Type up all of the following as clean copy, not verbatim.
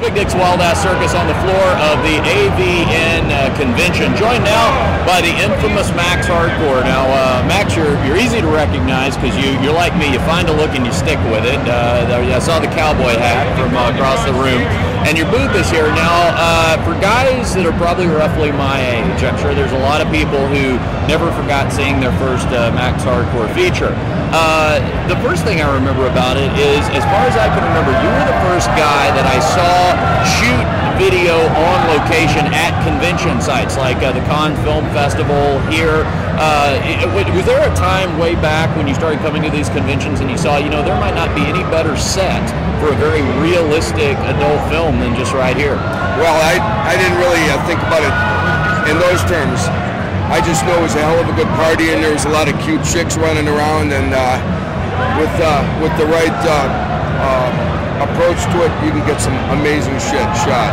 Big Dick's Wild Ass Circus on the floor of the AVN convention, joined now by the infamous Max Hardcore. Now, Max, you're easy to recognize because you're like me. You find a look and you stick with it. I saw the cowboy hat from across the room. And your booth is here. Now, for guys that are probably roughly my age, I'm sure there's a lot of people who never forgot seeing their first Max Hardcore feature. The first thing I remember about it is, as far as I can remember, you were the first guy that I saw shoot video on location at convention sites like the Cannes Film Festival here. Was there a time way back when you started coming to these conventions and you saw, you know, there might not be any better set for a very realistic adult film than just right here? Well, I didn't really think about it in those terms. I just know it was a hell of a good party, and there was a lot of cute chicks running around, and with the right approach to it, you can get some amazing shit shot.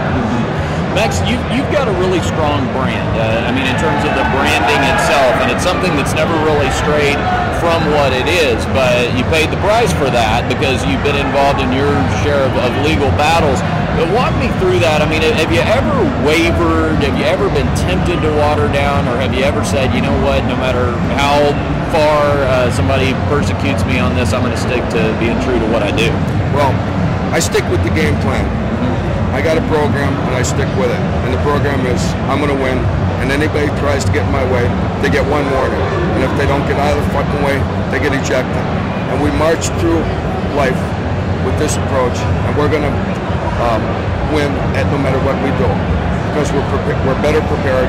Max, you've got a really strong brand. I mean, in terms of the branding itself, and it's something that's never really strayed from what it is, but you paid the price for that because you've been involved in your share of legal battles. But walk me through that. I mean, have you ever wavered? Have you ever been tempted to water down? Or have you ever said, you know what, no matter how far somebody persecutes me on this, I'm going to stick to being true to what I do? Well, I stick with the game plan. I got a program and I stick with it. And the program is, I'm going to win. And anybody tries to get in my way, they get one warning. And if they don't get out of the fucking way, they get ejected. And we march through life with this approach, and we're going to win at no matter what we do, because we're better prepared.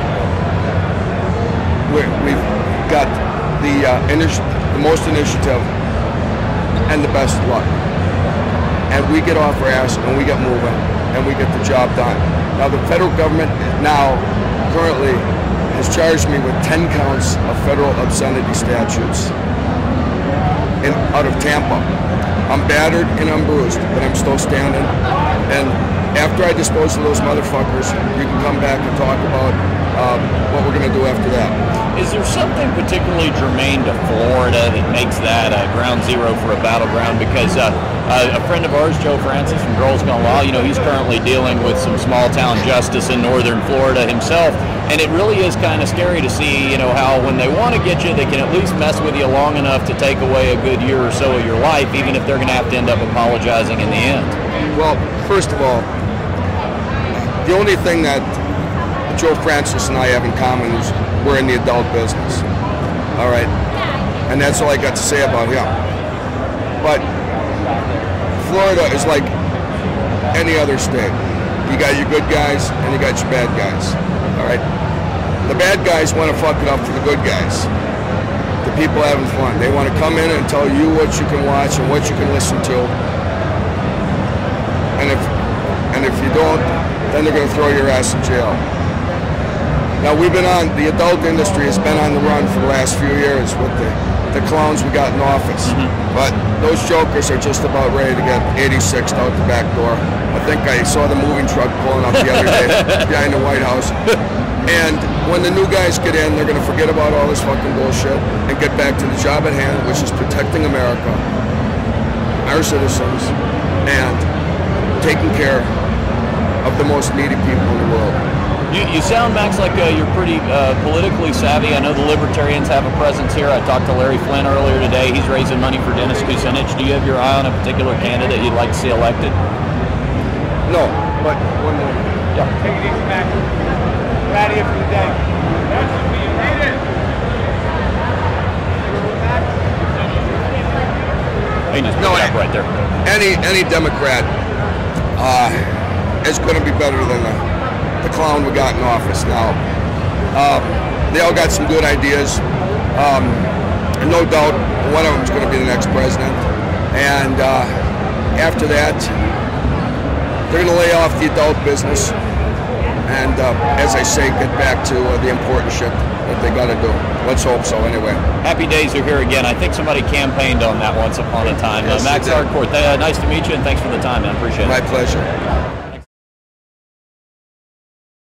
We've got the most initiative and the best luck, and we get off our ass and we get moving and we get the job done. Now the federal government now currently has charged me with 10 counts of federal obscenity statutes out of Tampa. I'm battered and I'm bruised, but I'm still standing. And after I dispose of those motherfuckers, you can come back and talk about what we're going to do after that. Is there something particularly germane to Florida that makes that ground zero for a battleground? Because a friend of ours, Joe Francis from Girls Gone Wild, you know, he's currently dealing with some small town justice in northern Florida himself. And it really is kind of scary to see, you know, how when they want to get you, they can at least mess with you long enough to take away a good year or so of your life, even if they're going to have to end up apologizing in the end. Well, first of all, the only thing that Joe Francis and I have in common is we're in the adult business. All right? And that's all I got to say about him. But Florida is like any other state. You got your good guys and you got your bad guys. All right? The bad guys want to fuck it up for the good guys. The people having fun. They want to come in and tell you what you can watch and what you can listen to. And if you don't, then they're going to throw your ass in jail. Now the adult industry has been on the run for the last few years with the clowns we got in office. But those jokers are just about ready to get 86'd out the back door. I think I saw the moving truck pulling up the other day behind the White House. And when the new guys get in, they're going to forget about all this fucking bullshit and get back to the job at hand, which is protecting America, our citizens, and taking care of the most needy people in the world. You sound, Max, like you're pretty politically savvy. I know the Libertarians have a presence here. I talked to Larry Flynn earlier today. He's raising money for Dennis Kucinich. Do you have your eye on a particular candidate you'd like to see elected? No, but one more. Yeah. Take it easy, Max. We're out of here for the day. Hey, just pick it up right there. Any Democrat is going to be better than the clown we got in office now. They all got some good ideas. And no doubt one of them is going to be the next president. And after that, they're going to lay off the adult business and, as I say, get back to the important shit that they got to do. Let's hope so, anyway. Happy days are here again. I think somebody campaigned on that once upon a time. Yes, Max Hardcore, nice to meet you, and thanks for the time, man. Appreciate it. My pleasure.